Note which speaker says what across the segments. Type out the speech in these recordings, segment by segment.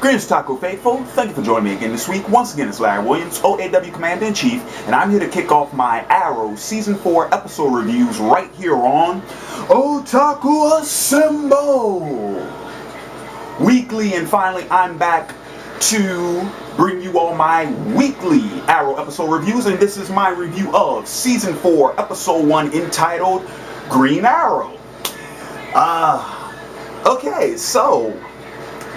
Speaker 1: Greetings, Taco Faithful. Thank you for joining me again this week. Once again, it's Larry Williams, OAW Commander-in-Chief, and I'm here to kick off my Arrow Season 4 episode reviews right here on Otaku Assemble! Weekly, and finally, I'm back to bring you all my weekly Arrow episode reviews, and this is my review of Season 4, Episode 1, entitled Green Arrow. Okay, so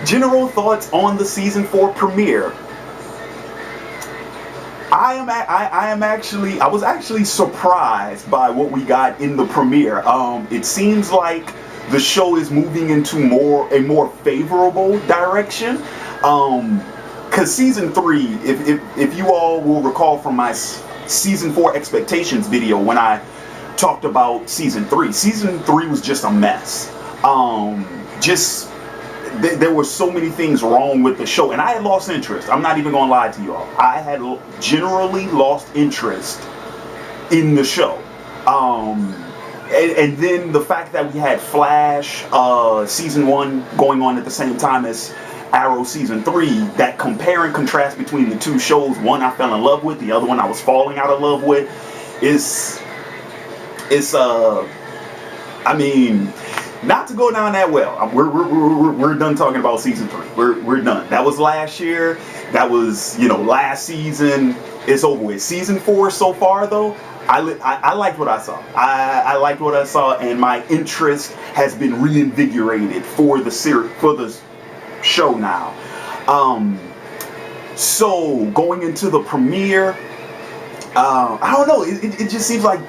Speaker 1: general thoughts on the season 4 premiere. I was actually surprised by what we got in the premiere. It seems like the show is moving into a more favorable direction. Cause season 3, if you all will recall from my season 4 expectations video when I talked about season 3 was just a mess. There were so many things wrong with the show, and I had lost interest. I'm not even gonna lie to y'all. I had generally lost interest in the show. And then the fact that we had Flash season 1 going on at the same time as Arrow season 3, that compare and contrast between the two shows, one I fell in love with, the other one I was falling out of love with, I mean, not to go down that well. We're done talking about season 3. We're done. That was last year. That was, last season. It's over with. Season 4 so far, though, I liked what I saw. I liked what I saw, and my interest has been reinvigorated for the show now. So going into the premiere, I don't know. It just seems like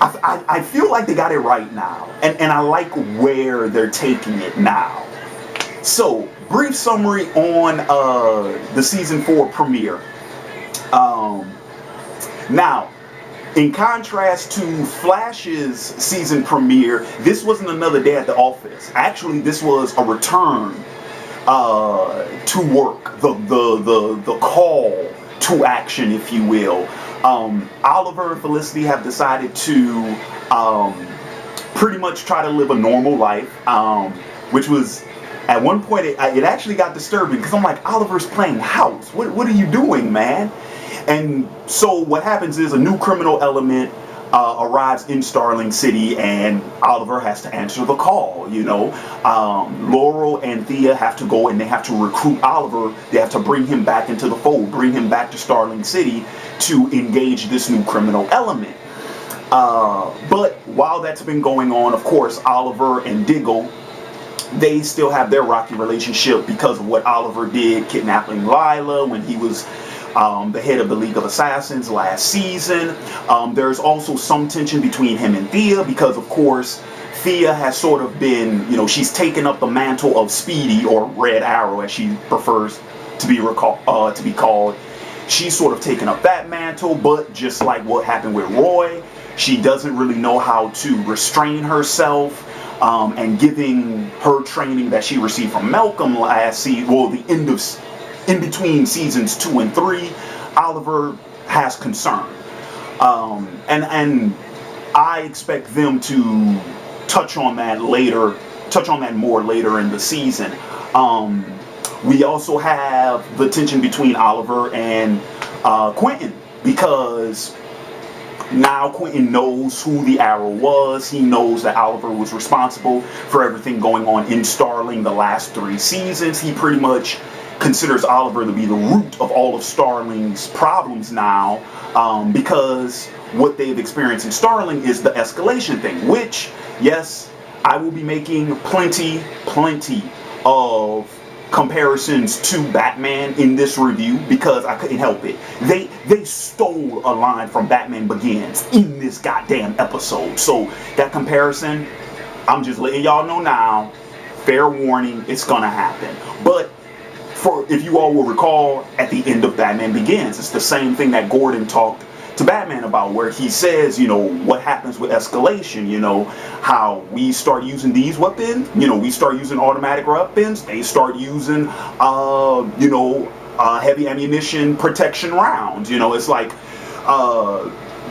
Speaker 1: I feel like they got it right now, and I like where they're taking it now. So, brief summary on the season 4 premiere. Now, in contrast to Flash's season premiere, this wasn't another day at the office. Actually, this was a return to work, the call to action, if you will. Oliver and Felicity have decided to pretty much try to live a normal life, which was, at one point, it actually got disturbing, because I'm like, Oliver's playing house. What are you doing, man? And so what happens is a new criminal element arrives in Starling City, and Oliver has to answer the call. Laurel and Thea have to go and they have to recruit Oliver. They have to bring him back into the fold, bring him back to Starling City to engage this new criminal element. But while that's been going on, of course, Oliver and Diggle, they still have their rocky relationship because of what Oliver did, kidnapping Lila when he was the head of the League of Assassins last season. There's also some tension between him and Thea because, of course, Thea has sort of been, she's taken up the mantle of Speedy, or Red Arrow as she prefers to be called. She's sort of taken up that mantle, but just like what happened with Roy, she doesn't really know how to restrain herself, and giving her training that she received from Malcolm last season, well, in between seasons 2 and 3, Oliver has concern. And I expect them to touch on that more later in the season. We also have the tension between Oliver and Quinton, because now Quinton knows who the Arrow was. He knows that Oliver was responsible for everything going on in Starling the last 3 seasons. He pretty much considers Oliver to be the root of all of Starling's problems now, because what they've experienced in Starling is the escalation thing, which, yes, I will be making plenty of comparisons to Batman in this review, because I couldn't help it. They stole a line from Batman Begins in this goddamn episode. So that comparison, I'm just letting y'all know now, fair warning, it's gonna happen. But if you all will recall, at the end of Batman Begins, it's the same thing that Gordon talked to Batman about, where he says, what happens with escalation, how we start using these weapons, we start using automatic weapons, they start using, heavy ammunition protection rounds, it's like,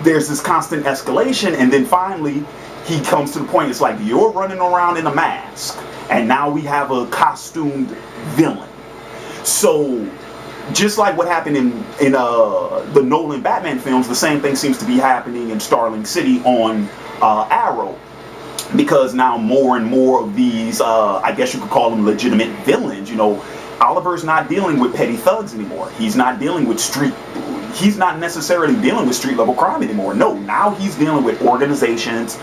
Speaker 1: there's this constant escalation, and then finally, he comes to the point, it's like, you're running around in a mask, and now we have a costumed villain. So just like what happened in the Nolan Batman films, the same thing seems to be happening in Starling City on Arrow. Because now more and more of these, I guess you could call them legitimate villains, you know, Oliver's not dealing with petty thugs anymore. He's not dealing with he's not necessarily dealing with street level crime anymore. No, now he's dealing with organizations.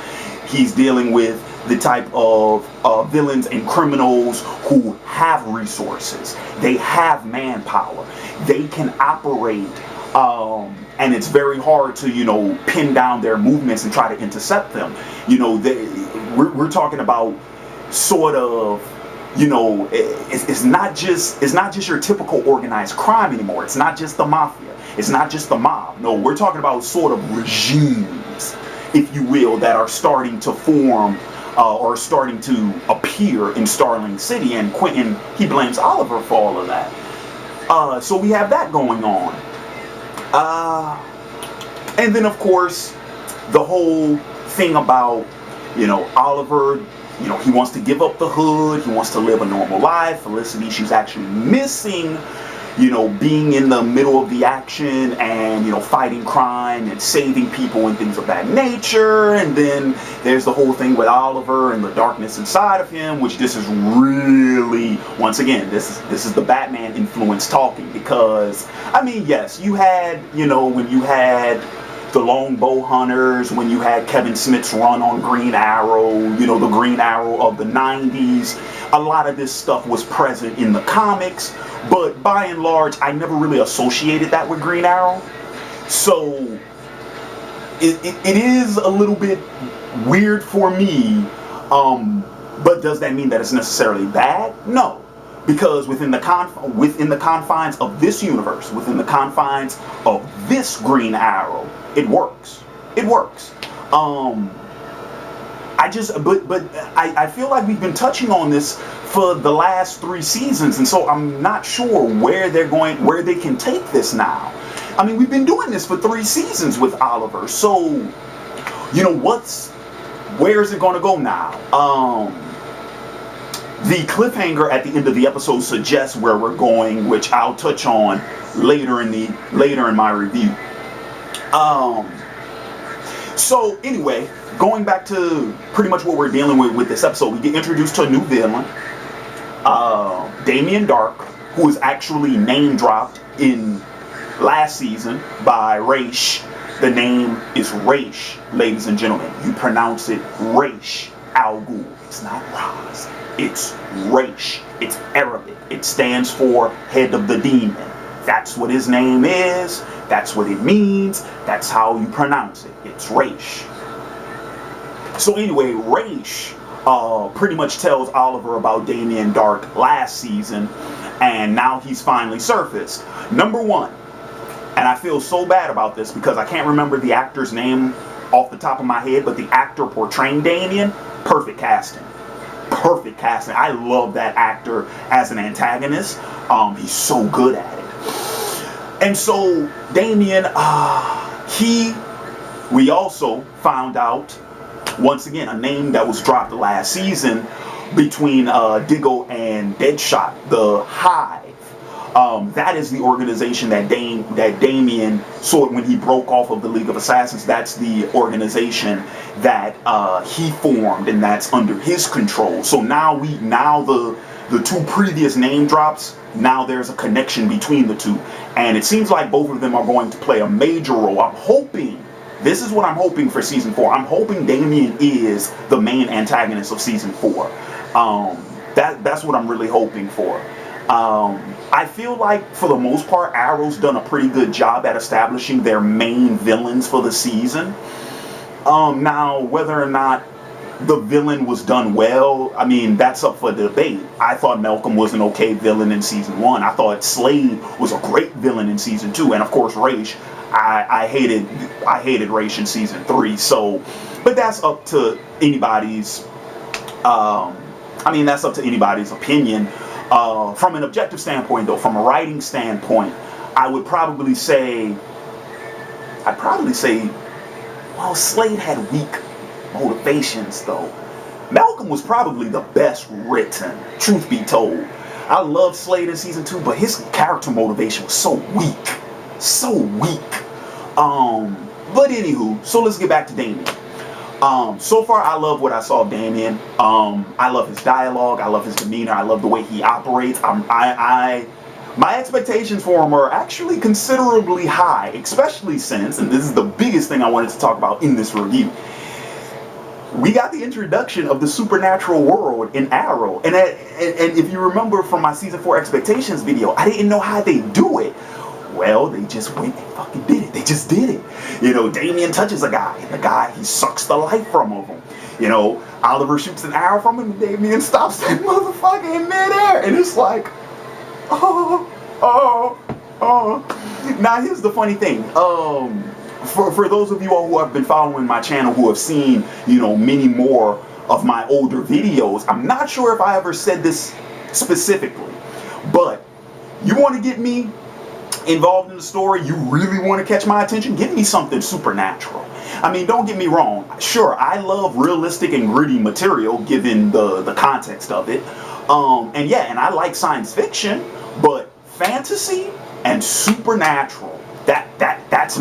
Speaker 1: He's dealing with the type of villains and criminals who have resources. They have manpower. They can operate, and it's very hard to, you know, pin down their movements and try to intercept them. You know, we're talking about sort of, you know, it's not just your typical organized crime anymore. It's not just the mafia. It's not just the mob. No, we're talking about sort of regimes, if you will, that are starting to form or starting to appear in Starling City. And Quinton, he blames Oliver for all of that. So we have that going on. And then, of course, the whole thing about, you know, Oliver, you know, he wants to give up the hood. He wants to live a normal life. Felicity, she's actually missing, you know, being in the middle of the action and, you know, fighting crime and saving people and things of that nature. And then there's the whole thing with Oliver and the darkness inside of him, which this is really, once again, this is the Batman influence talking. Because, I mean, yes, you had, you know, when you had the Longbow Hunters, when you had Kevin Smith's run on Green Arrow, you know, the Green Arrow of the 90s, a lot of this stuff was present in the comics, but by and large, I never really associated that with Green Arrow. So it is a little bit weird for me, but does that mean that it's necessarily bad? No. Because within the confines of this universe, within the confines of this Green Arrow, it works. It works. I feel like we've been touching on this for the last 3 seasons, and so I'm not sure where they can take this now. I mean, we've been doing this for 3 seasons with Oliver, so, you know, where is it going to go now? The cliffhanger at the end of the episode suggests where we're going, which I'll touch on later in my review. So anyway, going back to pretty much what we're dealing with this episode, we get introduced to a new villain, Damien Darhk, who is actually name dropped in last season by Raish. The name is Raish, ladies and gentlemen. You pronounce it Raish Al Ghul. It's not Raz. It's Raish. It's Arabic. It stands for head of the demon. That's what his name is. That's what it means. That's how you pronounce it. It's Raish. So anyway, Raish pretty much tells Oliver about Damien Darhk last season, and now he's finally surfaced. Number one, and I feel so bad about this because I can't remember the actor's name off the top of my head, but the actor portraying Damien, perfect casting. Perfect casting. I love that actor as an antagonist. He's so good at it. And so Damien, we also found out, once again, a name that was dropped last season between Diggle and Deadshot, the Hive. That is the organization that Damien saw when he broke off of the League of Assassins. That's the organization that he formed, and that's under his control. So now the 2 previous name drops, now there's a connection between the 2, and it seems like both of them are going to play a major role. I'm hoping, this is what I'm hoping for season 4. I'm hoping Damien is the main antagonist of season 4. That's what I'm really hoping for. I feel like, for the most part, Arrow's done a pretty good job at establishing their main villains for the season. Now, whether or not the villain was done well, I mean, that's up for debate. I thought Malcolm was an okay villain in season 1. I thought Slade was a great villain in season 2. And of course, Raish, I hated Raish in season 3. So, but that's up to anybody's, that's up to anybody's opinion. From an objective standpoint, though, from a writing standpoint, I'd probably say, well, Slade had weak motivations, though. Malcolm was probably the best written, truth be told. I love Slade in season 2, but his character motivation was so weak. So weak. But anywho, so let's get back to Damien. So far, I love what I saw of Damien. I love his dialogue. I love his demeanor. I love the way he operates. My expectations for him are actually considerably high, especially since, and this is the biggest thing I wanted to talk about in this review, we got the introduction of the supernatural world in Arrow. And if you remember from my season 4 expectations video, I didn't know how they do it. Well, they just went and fucking did it. They just did it. You know, Damien touches a guy, and the guy, he sucks the life from him. You know, Oliver shoots an arrow from him, and Damien stops that motherfucker in midair. And it's like, oh. Now, here's the funny thing. For those of you all who have been following my channel, who have seen, you know, many more of my older videos, I'm not sure if I ever said this specifically, but you want to get me involved in the story, you really want to catch my attention, give me something supernatural. I mean, don't get me wrong. Sure, I love realistic and gritty material given the context of it. And yeah, and I like science fiction, but fantasy and supernatural, that's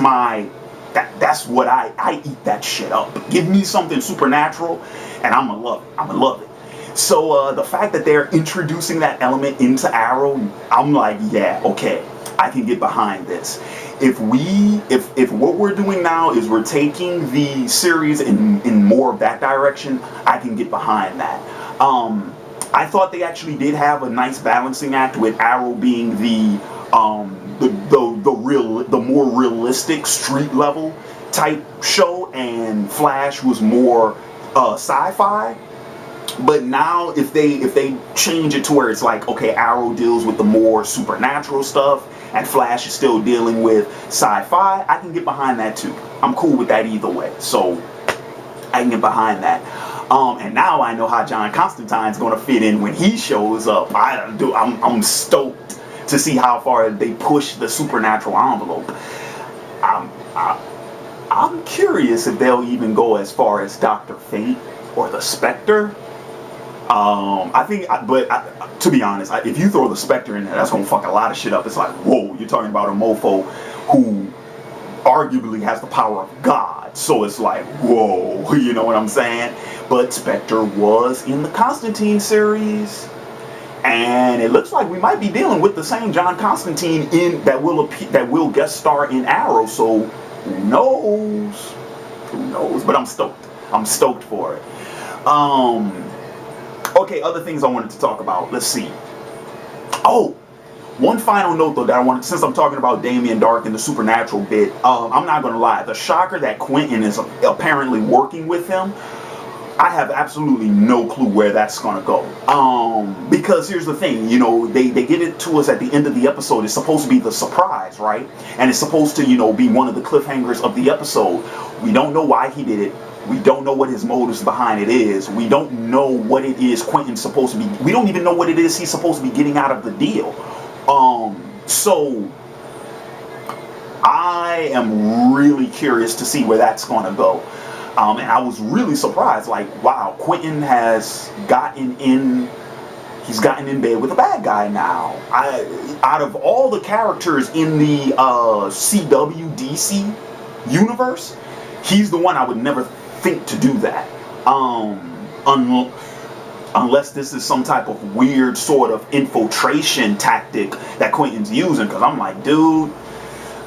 Speaker 1: what I eat that shit up. Give me something supernatural and I'm gonna love it. I'm gonna love it. So the fact that they're introducing that element into Arrow, I'm like, yeah, okay, I can get behind this. If what we're doing now is we're taking the series in more of that direction, I can get behind that. I thought they actually did have a nice balancing act, with Arrow being the more realistic street level type show, and Flash was more sci-fi. But now if they change it to where it's like, okay, Arrow deals with the more supernatural stuff and Flash is still dealing with sci-fi, I can get behind that too. I'm cool with that either way. So I can get behind that. And now I know how John Constantine's going to fit in when he shows up. I'm stoked to see how far they push the supernatural envelope. I'm curious if they'll even go as far as Dr. Fate or the Spectre. To be honest, if you throw the Spectre in there, that's gonna fuck a lot of shit up. It's like, whoa, you're talking about a mofo who arguably has the power of God. So it's like, whoa, you know what I'm saying? But Spectre was in the Constantine series, and it looks like we might be dealing with the same John Constantine that will guest star in Arrow. So who knows? Who knows? But I'm stoked. I'm stoked for it. Okay, other things I wanted to talk about. Let's see. Oh, one final note though that I wanted, since I'm talking about Damien Darhk and the supernatural bit, I'm not gonna lie, the shocker that Quinton is apparently working with him, I have absolutely no clue where that's gonna go. Because here's the thing, you know, they give it to us at the end of the episode. It's supposed to be the surprise, right? And it's supposed to, you know, be one of the cliffhangers of the episode. We don't know why he did it. We don't know what his motives behind it is. We don't know what it is Quentin's supposed to be. We don't even know what it is he's supposed to be getting out of the deal. So I am really curious to see where that's going to go. And I was really surprised, like, wow, Quinton has gotten in, he's gotten in bed with a bad guy now. Out of all the characters in the CW DC universe, he's the one I would never think to do that. Unless this is some type of weird sort of infiltration tactic that Quentin's using, because I'm like, dude,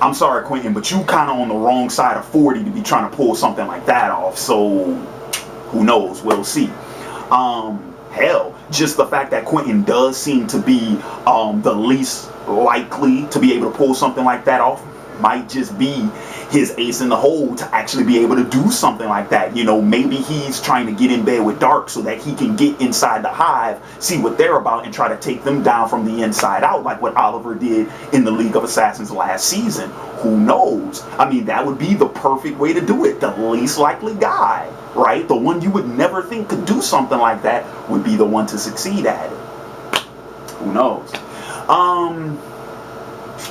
Speaker 1: I'm sorry, Quinton, but you kind of on the wrong side of 40 to be trying to pull something like that off. So who knows? We'll see. Hell, just the fact that Quinton does seem to be the least likely to be able to pull something like that off might just be his ace in the hole to actually be able to do something like that. You know, maybe he's trying to get in bed with Dark so that he can get inside the hive, see what they're about, and try to take them down from the inside out, like what Oliver did in the League of Assassins last season. Who knows? I mean, that would be the perfect way to do it. The least likely guy, right? The one you would never think could do something like that would be the one to succeed at it. Who knows?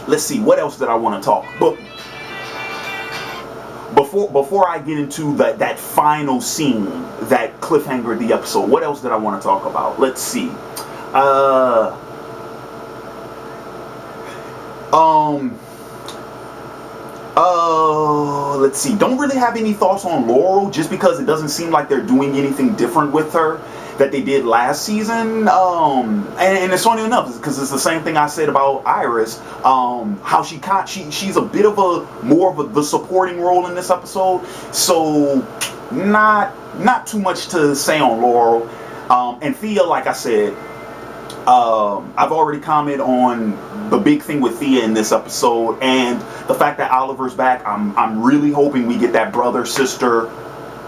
Speaker 1: Let's see, what else did I want to talk? But before I get into that final scene, that cliffhanger of the episode, what else did I want to talk about? Let's see. Um, let's see. Don't really have any thoughts on Laurel, just because it doesn't seem like they're doing anything different with her that they did last season. And it's funny enough because it's the same thing I said about Iris. How she's a bit of the supporting role in this episode. So not too much to say on Laurel. And Thea, like I said, I've already commented on the big thing with Thea in this episode, and the fact that Oliver's back. I'm really hoping we get that brother sister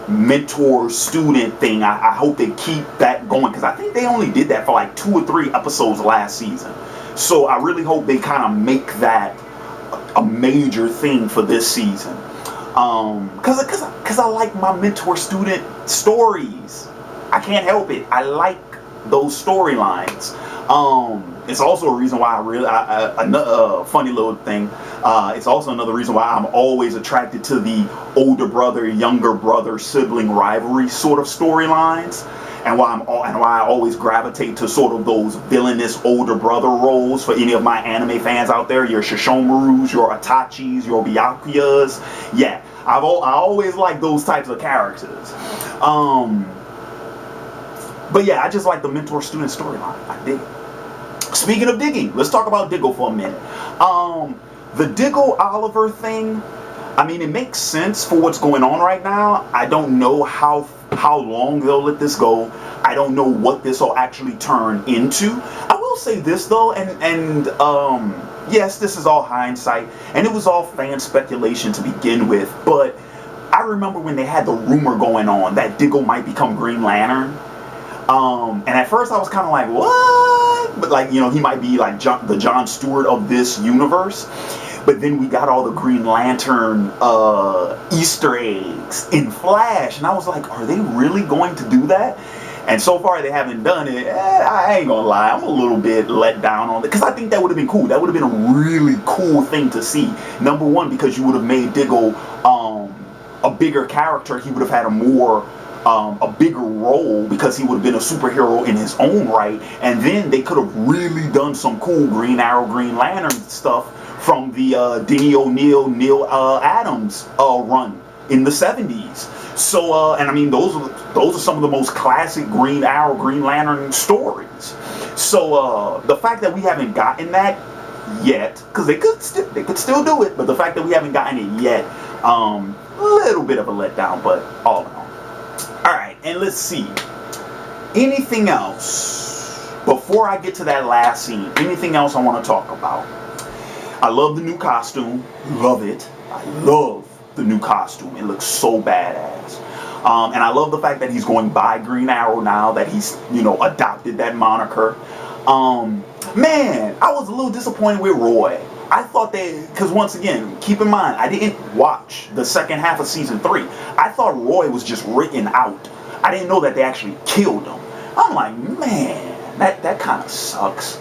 Speaker 1: mentor student thing. I hope they keep that going, because I think they only did that for like 2 or 3 episodes last season. So I really hope they kind of make that a major thing for this season. Because I like my mentor student stories. I can't help it. I like those storylines. It's also a reason why another funny little thing. It's also another reason why I'm always attracted to the older brother, younger brother, sibling rivalry sort of storylines, and why I always gravitate to sort of those villainous older brother roles. For any of my anime fans out there, your Shishomarus, your Itachis, your Byakuyas, yeah, I always like those types of characters. But yeah, I just like the mentor-student storyline. I dig it. Speaking of digging, let's talk about Diggle for a minute. The Diggle-Oliver thing, I mean, it makes sense for what's going on right now. I don't know how long they'll let this go. I don't know what this will actually turn into. I will say this, though, and yes, this is all hindsight, and it was all fan speculation to begin with, but I remember when they had the rumor going on that Diggle might become Green Lantern. And at first I was kind of like, what? But like, you know, he might be like the John Stewart of this universe. But then we got all the Green Lantern Easter eggs in Flash. And I was like, are they really going to do that? And so far they haven't done it. I ain't gonna lie, I'm a little bit let down on it. Because I think that would have been cool. That would have been a really cool thing to see. Number one, because you would have made Diggle a bigger character. He would have had a bigger role, because he would have been a superhero in his own right, and then they could have really done some cool Green Arrow, Green Lantern stuff from the Denny O'Neil, Neil Adams run in the 70s. So, and I mean, those are some of the most classic Green Arrow, Green Lantern stories. So, the fact that we haven't gotten that yet, because they could still do it, but the fact that we haven't gotten it yet, a little bit of a letdown, but all in all. Alright, and let's see. Anything else? Before I get to that last scene, anything else I want to talk about? I love the new costume. Love it. I love the new costume. It looks so badass. And I love the fact that he's going by Green Arrow now, that he's, you know, adopted that moniker. Man, I was a little disappointed with Roy. I thought because once again, keep in mind, I didn't watch the second half of season 3. I thought Roy was just written out. I didn't know that they actually killed him. I'm like, man, that kind of sucks.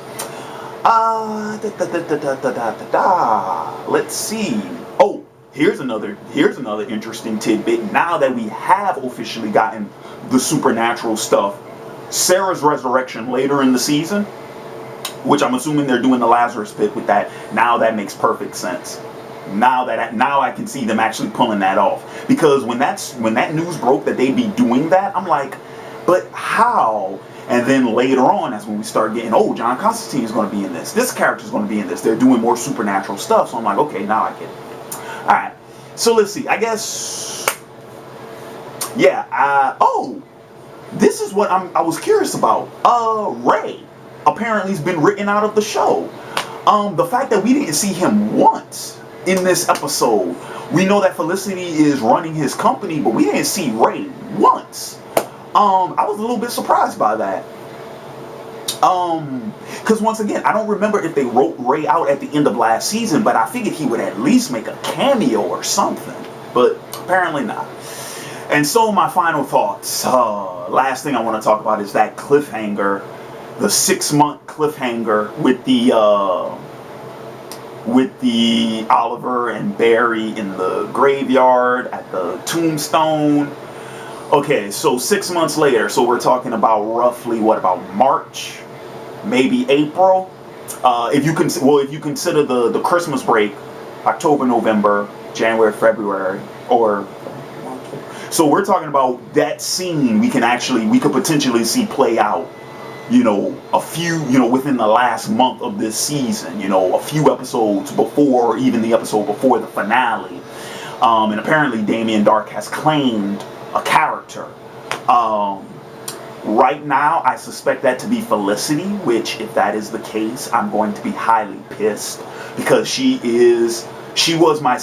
Speaker 1: Let's see. Oh, here's another interesting tidbit. Now that we have officially gotten the supernatural stuff, Sarah's resurrection later in the season, which I'm assuming they're doing the Lazarus Pit with that. Now that makes perfect sense. Now I can see them actually pulling that off. Because when that news broke that they'd be doing that, I'm like, but how? And then later on, that's when we start getting, oh, John Constantine is going to be in this. This character is going to be in this. They're doing more supernatural stuff. So I'm like, okay, now I get it. All right. So let's see. I guess, yeah. Oh, this is what I was curious about. Ray apparently has been written out of the show. The fact that we didn't see him once in this episode. We know that Felicity is running his company, but we didn't see Ray once. I was a little bit surprised by that. Because once again, I don't remember if they wrote Ray out at the end of last season, but I figured he would at least make a cameo or something. But apparently not. And so my final thoughts. Last thing I want to talk about is that cliffhanger. The 6-month cliffhanger with the Oliver and Barry in the graveyard at the tombstone. Okay, so 6 months later, so we're talking about roughly, what, about March, maybe April? if you consider the Christmas break, October, November, January, February, or so we're talking about that scene we could potentially see play out, within the last month of this season, a few episodes before, even the episode before the finale. And apparently Damien Darhk has claimed a character. Right now, I suspect that to be Felicity, which, if that is the case, I'm going to be highly pissed, because she was my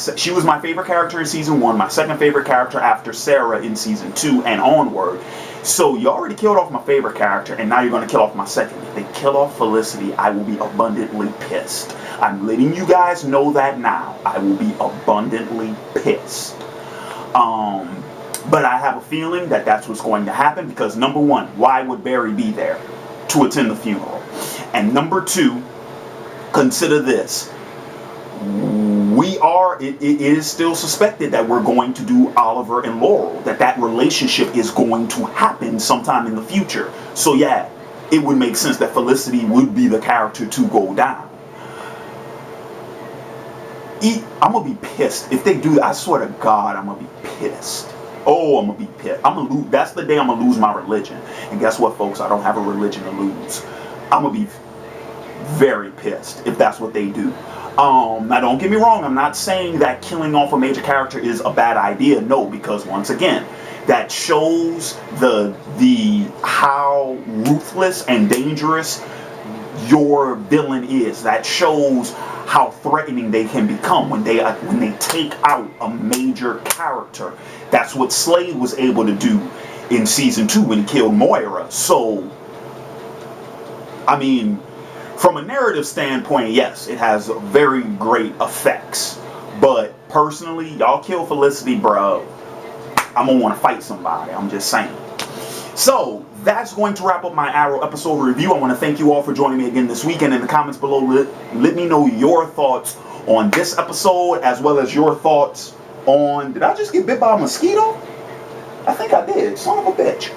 Speaker 1: favorite character in season 1, my second favorite character after Sarah in season 2 and onward. So you already killed off my favorite character, and now you're going to kill off my second. If they kill off Felicity, I will be abundantly pissed. I'm letting you guys know that now. I will be abundantly pissed. But I have a feeling that that's what's going to happen, because number one, why would Barry be there? To attend the funeral. And number two, consider this. It is still suspected that we're going to do Oliver and Laurel, that relationship is going to happen sometime in the future. So yeah, it would make sense that Felicity would be the character to go down. I'm gonna be pissed if they do that. I swear to God, I'm gonna be pissed. Oh, I'm gonna be pissed. That's the day I'm gonna lose my religion. And guess what, folks? I don't have a religion to lose. I'm gonna be very pissed if that's what they do. Now, don't get me wrong. I'm not saying that killing off a major character is a bad idea. No, because once again, that shows how ruthless and dangerous your villain is. That shows how threatening they can become when they take out a major character. That's what Slade was able to do in season 2 when he killed Moira. So, I mean, from a narrative standpoint, yes, it has very great effects. But personally, y'all kill Felicity, bro, I'm gonna want to fight somebody. I'm just saying. So that's going to wrap up my Arrow episode review. I want to thank you all for joining me again this week, and in the comments below, let me know your thoughts on this episode, as well as your thoughts on, did I just get bit by a mosquito? I think I did, son of a bitch.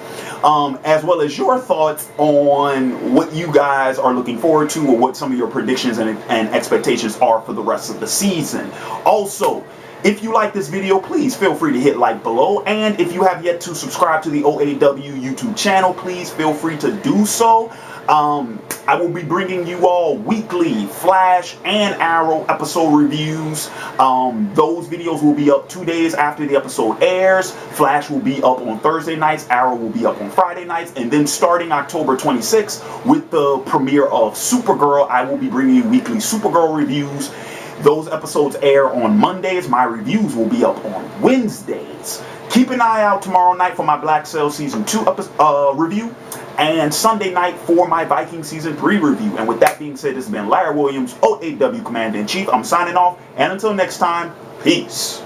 Speaker 1: As well as your thoughts on what you guys are looking forward to, or what some of your predictions and expectations are for the rest of the season. Also, if you like this video, please feel free to hit like below. And if you have yet to subscribe to the OAW YouTube channel, please feel free to do so. I will be bringing you all weekly Flash and Arrow episode reviews. Those videos will be up 2 days after the episode airs. Flash will be up on Thursday nights. Arrow will be up on Friday nights. And then starting October 26th with the premiere of Supergirl, I will be bringing you weekly Supergirl reviews. Those episodes air on Mondays. My reviews will be up on Wednesdays. Keep an eye out tomorrow night for my Black Sail Season 2 review, and Sunday night for my Viking Season 3 review. And with that being said, this has been Larry Williams, OAW Commander-in-Chief. I'm signing off, and until next time, peace.